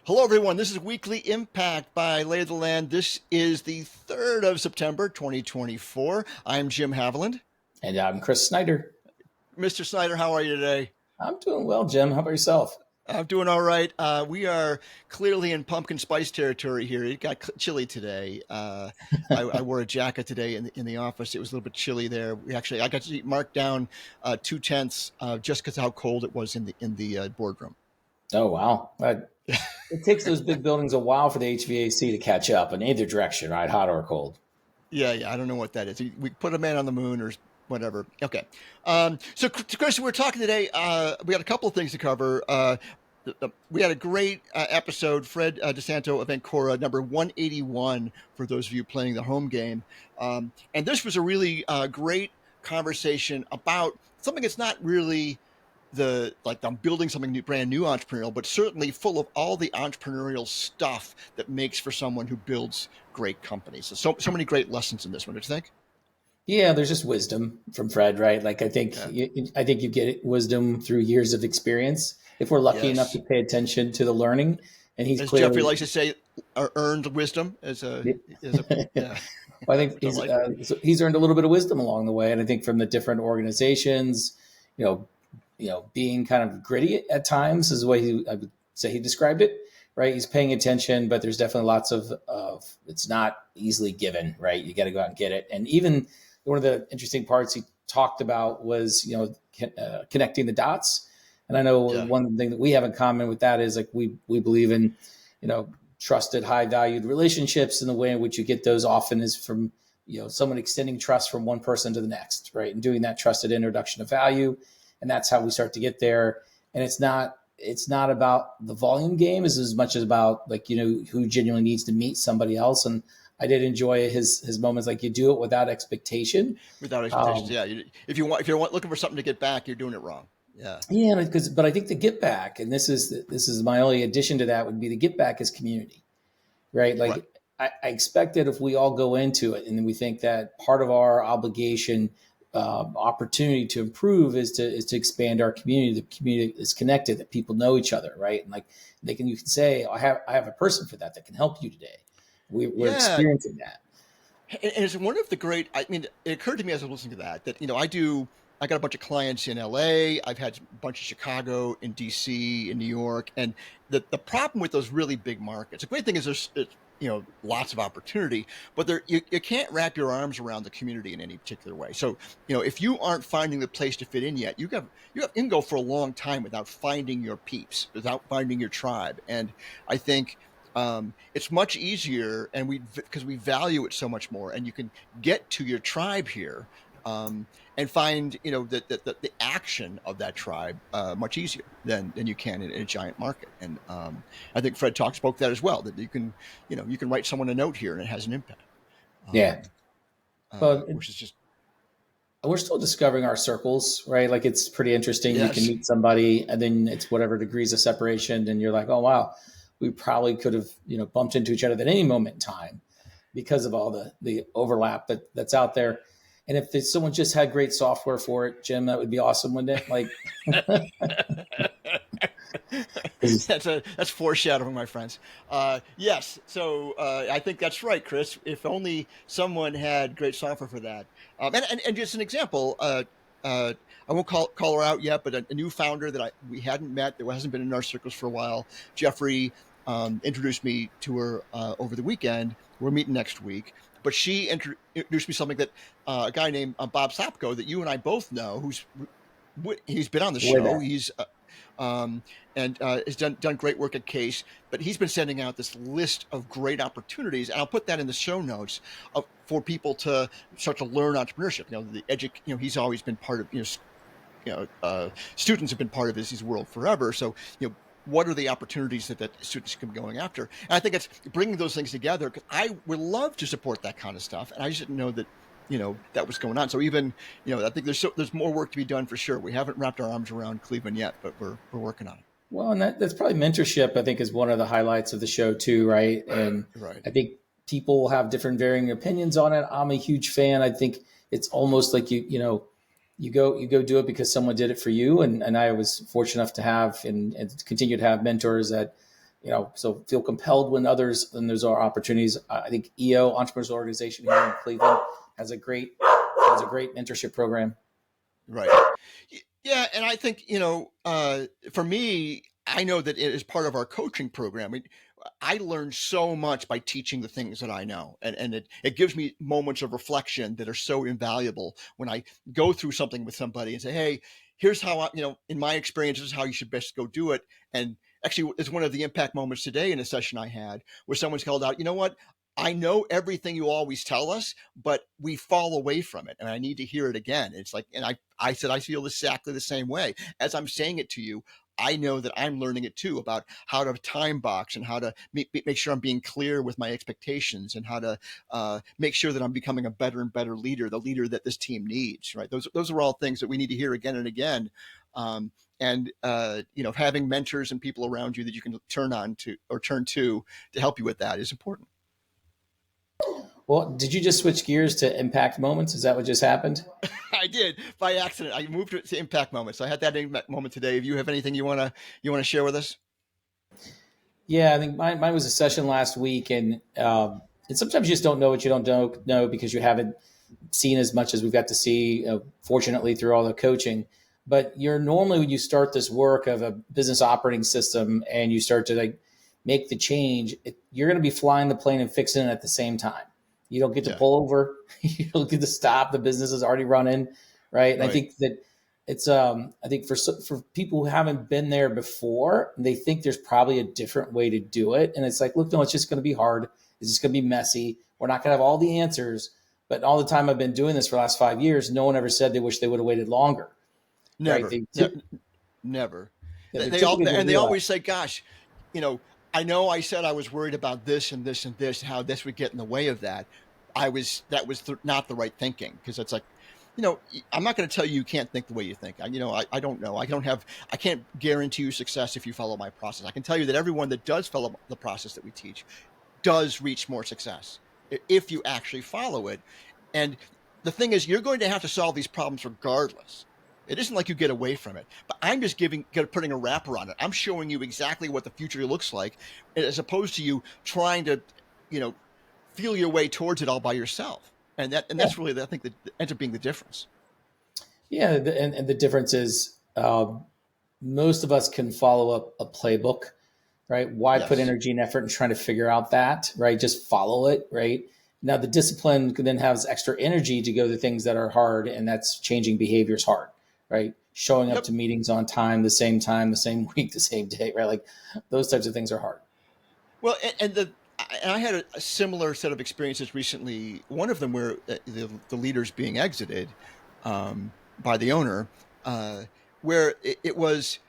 Hello, everyone. This is Weekly Impact by Lay of the Land. This is the 3rd of September, 2024. I'm Jim Haviland. And I'm Kris Snyder. Mr. Snyder, how are you today? I'm doing well, Jim. How about yourself? I'm doing all right. We are clearly in pumpkin spice territory here. It got chilly today. I wore a jacket today in the office. It was a little bit chilly there. I got to mark down 2/10 just because how cold it was in the boardroom. Oh, wow. It takes those big buildings a while for the HVAC to catch up in either direction, right? Hot or cold. Yeah. I don't know what that is. We put a man on the moon or whatever. Okay. So, Kris, we're talking today. We got a couple of things to cover. We had a great episode, Fred DiSanto of Ancora, number 181, for those of you playing the home game. And this was a really great conversation about something that's not really I'm building something brand new entrepreneurial, but certainly full of all the entrepreneurial stuff that makes for someone who builds great companies. So many great lessons in this one, don't you think? Yeah, there's just wisdom from Fred, right? Like I think you get wisdom through years of experience. If we're lucky enough to pay attention to the learning, and he's as clearly, Jeffrey likes to say, earned wisdom yeah. Well, I think he's earned a little bit of wisdom along the way, and I think from the different organizations, being kind of gritty at times is the way I would say he described it, right? He's paying attention, but there's definitely lots of it's not easily given, right? You got to go out and get it. And even one of the interesting parts he talked about was, connecting the dots. And I know one thing that we have in common with that is like we believe in, trusted, high valued relationships, and the way in which you get those often is from, someone extending trust from one person to the next, right? And doing that trusted introduction of value. And that's how we start to get there. And it's not about the volume game as much as about who genuinely needs to meet somebody else. And I did enjoy his moments. Like you do it without expectation. Without expectations, If you're looking for something to get back, you're doing it wrong. Yeah. But I think the get back, and this is my only addition to that, would be the get back is community, right? Like I expect that if we all go into it and then we think that part of our obligation, opportunity to improve is to expand our community. The community is connected, that people know each other, right? And like you can say, I have a person for that can help you today. We're experiencing that. And it's one of the great, it occurred to me as I was listening to that I got a bunch of clients in LA. I've had a bunch in Chicago, in DC, in New York. And the problem with those really big markets, the great thing is there's lots of opportunity, but you can't wrap your arms around the community in any particular way. So, if you aren't finding the place to fit in yet, you can go for a long time without finding your peeps, without finding your tribe. And I think it's much easier, and because we value it so much more, and you can get to your tribe here and find the action of that tribe much easier than you can in a giant market. And I think Fred spoke that as well, that you can write someone a note here and it has an impact. Which is just, we're still discovering our circles, right? Like it's pretty interesting. Yes. You can meet somebody and then it's whatever degrees of separation, and you're like, oh wow, we probably could have bumped into each other at any moment in time because of all the overlap that's out there. And if someone just had great software for it, Jim, that would be awesome, wouldn't it? Like, that's foreshadowing, my friends. Yes, so I think that's right, Kris. If only someone had great software for that. And just an example, I won't call her out yet, but a new founder that we hadn't met, that hasn't been in our circles for a while, Jeffrey, introduced me to her over the weekend. We're meeting next week. But she introduced me something that a guy named Bob Sapko, that you and I both know, he's been on the show. He's has done great work at Case, but he's been sending out this list of great opportunities, and I'll put that in the show notes for people to start to learn entrepreneurship. He's always been part of students have been part of his world forever. So what are the opportunities that students can be going after? And I think it's bringing those things together, because I would love to support that kind of stuff. And I just didn't know that, that was going on. So even, I think there's more work to be done for sure. We haven't wrapped our arms around Cleveland yet, but we're working on it. Well, and that's probably mentorship, I think, is one of the highlights of the show too, right? And I think people have different varying opinions on it. I'm a huge fan. I think it's almost like you go do it because someone did it for you. And I was fortunate enough to have and continue to have mentors that So feel compelled when there's our opportunities. I think EO, Entrepreneurs Organization here in Cleveland, has a great mentorship program. Right. Yeah, and I think for me, I know that it is part of our coaching program. I learn so much by teaching the things that I know, and it gives me moments of reflection that are so invaluable when I go through something with somebody and say, "Hey, here's how in my experience, this is how you should best go do it." And actually, it's one of the impact moments today in a session I had where someone's called out, "You know what? I know everything you always tell us, but we fall away from it, and I need to hear it again." It's like, and I said, I feel exactly the same way. As I'm saying it to you, I know that I'm learning it too, about how to time box and how to make sure I'm being clear with my expectations, and how to make sure that I'm becoming a better and better leader, the leader that this team needs. Right? Those are all things that we need to hear again and again. And having mentors and people around you that you can turn to help you with that is important. Well, did you just switch gears to impact moments? Is that what just happened? I did by accident. I moved to impact moments. So I had that impact moment today. If you have anything you wanna share with us? Yeah, I think mine was a session last week, and sometimes you just don't know what you don't know because you haven't seen as much as we've got to see, fortunately, through all the coaching. But you're normally, when you start this work of a business operating system and you start to make the change, you're going to be flying the plane and fixing it at the same time. You don't get to pull over, you don't get to stop. The business is already running, right? And I think that it's I think for people who haven't been there before, they think there's probably a different way to do it, and it's like, look, no, it's just going to be hard. It's just going to be messy. We're not going to have all the answers. But all the time I've been doing this for the last 5 years, no one ever said they wish they would have waited longer. Never, Right? never. They're They all typically going to and they realize. always say, "Gosh, I know I said I was worried about this and this and this, how this would get in the way of that. That was not the right thinking." Because it's like, I'm not going to tell you can't think the way you think. I don't know. I can't guarantee you success if you follow my process. I can tell you that everyone that does follow the process that we teach does reach more success if you actually follow it. And the thing is, you're going to have to solve these problems regardless. It isn't like you get away from it, but I'm just putting a wrapper on it. I'm showing you exactly what the future looks like, as opposed to you trying to, feel your way towards it all by yourself. That's really, I think, that ends up being the difference. Yeah, and the difference is, most of us can follow a playbook, right? Why put Yes. energy and effort in trying to figure out that, right? Just follow it, right? Now, the discipline then has extra energy to go to things that are hard, and that's changing behaviors hard, right? Showing up Yep. to meetings on time, the same week, the same day, right? Like those types of things are hard. Well, and I had a similar set of experiences recently. One of them where the leader's being exited by the owner, where it was,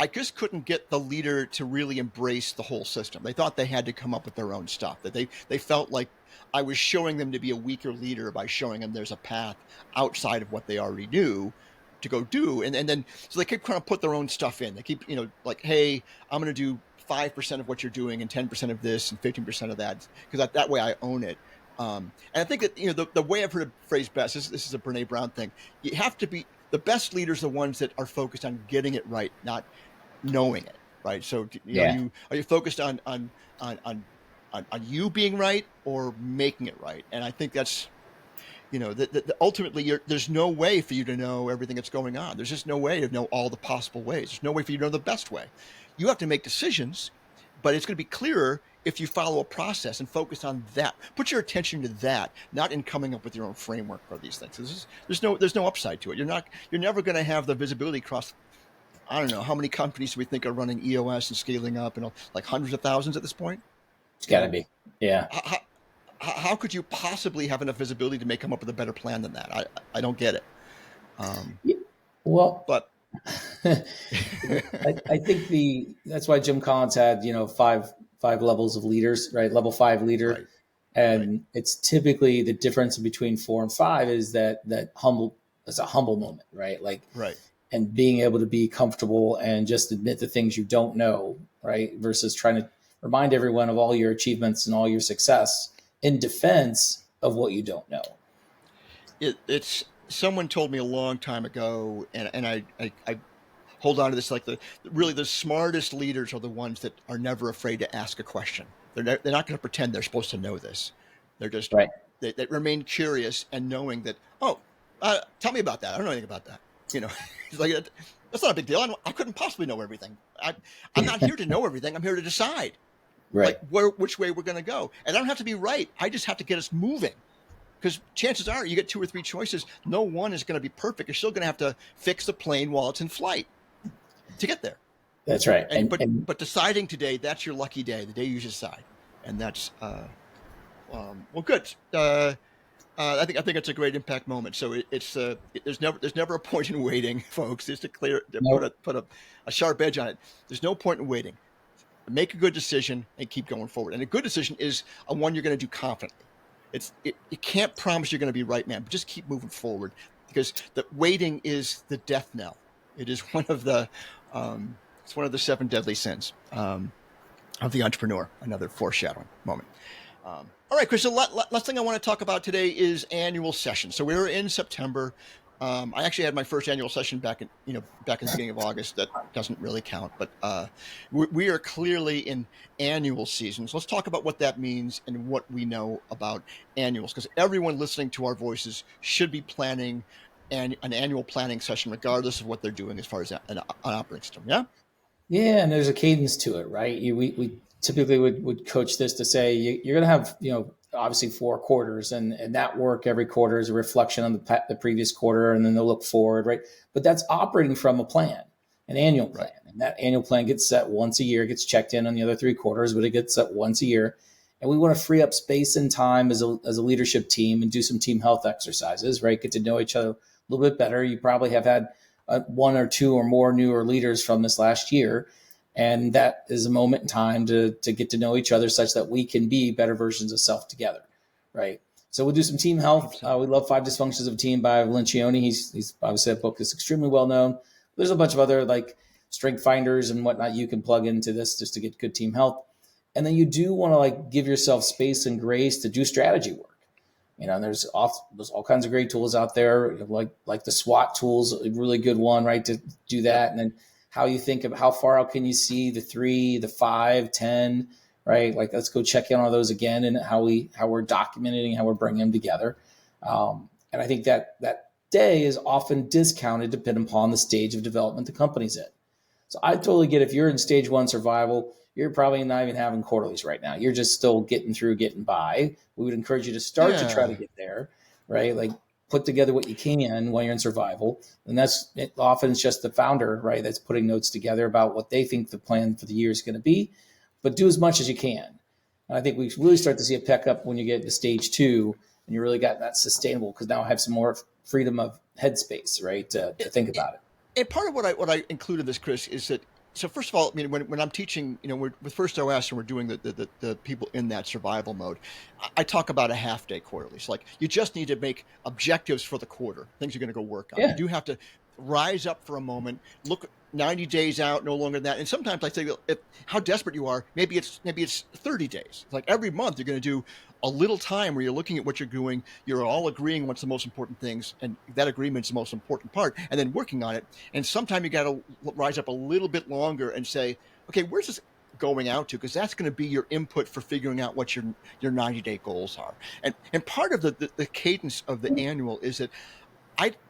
I just couldn't get the leader to really embrace the whole system. They thought they had to come up with their own stuff. That they felt like I was showing them to be a weaker leader by showing them there's a path outside of what they already knew to go do. And then so they keep trying to put their own stuff in. They keep, like, hey, I'm going to do 5% of what you're doing and 10% of this and 15% of that, because that way I own it. And I think that the way I've heard it phrased best, this is a Brene Brown thing. You have to be the best leaders, the ones that are focused on getting it right, not knowing it. Right. So Yeah. are you focused on you being right or making it right? And I think that's ultimately there's no way for you to know everything that's going on. There's just no way to know all the possible ways. There's no way for you to know the best way. You have to make decisions, but it's going to be clearer if you follow a process and focus on that. Put your attention to that, not in coming up with your own framework for these things. There's no upside to it. You're never going to have the visibility across, I don't know how many companies we think are running EOS and scaling up, like hundreds of thousands at this point. It's You got to know, be. Yeah. how, how could you possibly have enough visibility to come up with a better plan than that? I don't get it. Well, But I think that's why Jim Collins had, five levels of leaders, right? Level 5 leader. right, right, And it's typically the difference between 4 and 5 is that humble, it's a humble moment, right? Like, right. and being able to be comfortable and just admit the things you don't know, right? Versus trying to remind everyone of all your achievements and all your success in defense of what you don't know. It's someone told me a long time ago, and I hold on to this. Like really the smartest leaders are the ones that are never afraid to ask a question. They're not going to pretend they're supposed to know this. They're just, right. they remain curious and knowing that, tell me about that. I don't know anything about that. It's like, that's not a big deal. I couldn't possibly know everything. I'm not here to know everything. I'm here to decide Right. which way we're going to go. And I don't have to be right. I just have to get us moving. Because chances are you get 2 or 3 choices. No one is going to be perfect. You're still going to have to fix the plane while it's in flight to get there. That's right. But deciding today, that's your lucky day, the day you decide. And that's, well, good. I think it's a great impact moment. So there's never a point in waiting, folks. Just to put a sharp edge on it. There's no point in waiting. Make a good decision and keep going forward. And a good decision is a one you're going to do confidently. You can't promise you're going to be right, man, but just keep moving forward, because the waiting is the death knell. It is one of the 7 deadly sins of the entrepreneur. Another foreshadowing moment. All right, Kris. So last thing I want to talk about today is annual sessions. So we're in September. I actually had my first annual session back in the beginning of August. That doesn't really count, but we are clearly in annual season. So let's talk about what that means and what we know about annuals, because everyone listening to our voices should be planning an annual planning session, regardless of what they're doing as far as an operating system. Yeah. Yeah, and there's a cadence to it, right? We typically would coach this to say you're going to have, obviously 4 quarters, and that work every quarter is a reflection on the previous quarter, and then they'll look forward, right? But that's operating from a plan, an annual plan. Right. And that annual plan gets set once a year, gets checked in on the other 3 quarters, but it gets set once a year. And we want to free up space and time as a leadership team and do some team health exercises, right? Get to know each other a little bit better. You probably have had 1 or 2 or more newer leaders from this last year. And that is a moment in time to get to know each other such that we can be better versions of self together, right? So we'll do some team health. We love 5 Dysfunctions of a Team by Valencioni. He's obviously, that book is extremely well known. There's a bunch of other like strength finders and whatnot you can plug into this just to get good team health. And then you do want to like give yourself space and grace to do strategy work. There's all kinds of great tools out there, like the SWOT tools, a really good one, right, to do that. And then how you think of how far out can you see, the 3, the 5, 10, right? Like, let's go check in on those again, and how we're documenting, how we're bringing them together. And I think that day is often discounted depending upon the stage of development the company's in. So I totally get, if you're in stage 1 survival, you're probably not even having quarterlies right now. You're just still getting by. We would encourage you to start to try to get there, right? Like, put together what you can while you're in survival. And often it's just the founder, right, that's putting notes together about what they think the plan for the year is going to be, but do as much as you can. And I think we really start to see a pick up when you get to stage 2 and you really got that sustainable, because now I have some more freedom of headspace, right, to think about it. And part of what I included this, Kris, is that, so first of all, I mean, when I'm teaching, we're with First OS and we're doing the people in that survival mode, I talk about a half day quarterly. So like, you just need to make objectives for the quarter, things you're going to go work on. Yeah. You do have to rise up for a moment, look 90 days out, no longer than that. And sometimes I say, how desperate you are, maybe it's 30 days. Like every month you're going to do a little time where you're looking at what you're doing, you're all agreeing what's the most important things, and that agreement's the most important part, and then working on it. And sometimes you got to rise up a little bit longer and say, okay, where's this going out to? Because that's going to be your input for figuring out what your 90-day goals are. And part of the cadence of the annual is that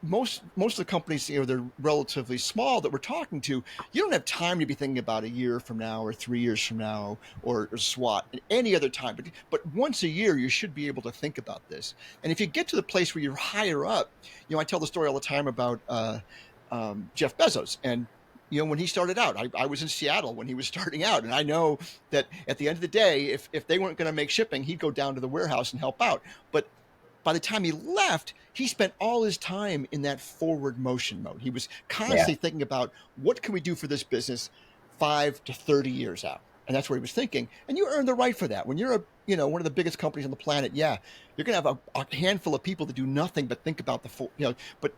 most of the companies, they're relatively small that we're talking to. You don't have time to be thinking about a year from now or 3 years from now or SWOT at any other time. But once a year, you should be able to think about this. And if you get to the place where you're higher up, I tell the story all the time about Jeff Bezos. And when he started out, I was in Seattle when he was starting out. And I know that at the end of the day, if they weren't going to make shipping, he'd go down to the warehouse and help out. But by the time he left, he spent all his time in that forward motion mode. He was constantly thinking about, what can we do for this business 5 to 30 years out? And that's where he was thinking. And you earn the right for that. When you're one of the biggest companies on the planet, you're going to have a handful of people that do nothing but think about but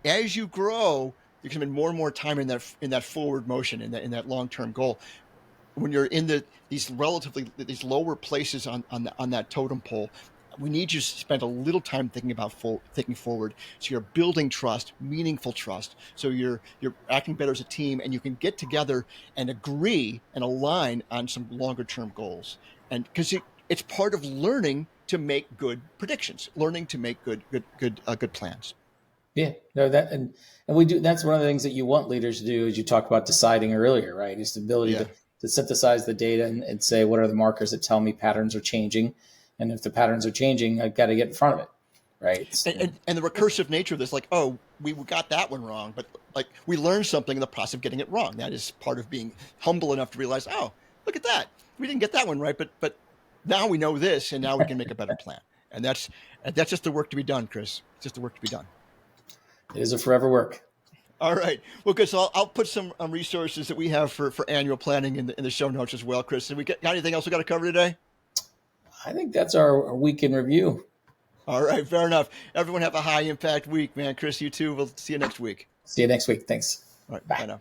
as you grow, you can spend more and more time in that forward motion, in that long-term goal. When you're in these lower places on that totem pole, we need you to spend a little time thinking about thinking forward. So you're building trust, meaningful trust. So you're acting better as a team, and you can get together and agree and align on some longer term goals. And because it's part of learning to make good predictions, learning to make good plans. Yeah, no, that and we do. That's one of the things that you want leaders to do, as you talked about deciding earlier, right? Is the ability to synthesize the data and say what are the markers that tell me patterns are changing, and if the patterns are changing, I've got to get in front of it, right? And the recursive nature of this, like, oh, we got that one wrong, but like we learned something in the process of getting it wrong. That is part of being humble enough to realize, oh, look at that, we didn't get that one right, but now we know this, and now we can make a better plan. And that's just the work to be done, Kris. It's just the work to be done. It is a forever work. All right. Well, good. So I'll put some resources that we have for annual planning in the show notes as well, Kris. Have we got anything else we got to cover today? I think that's our week in review. All right. Fair enough. Everyone have a high impact week, man. Kris, you too. We'll see you next week. See you next week. Thanks. All right. Bye now.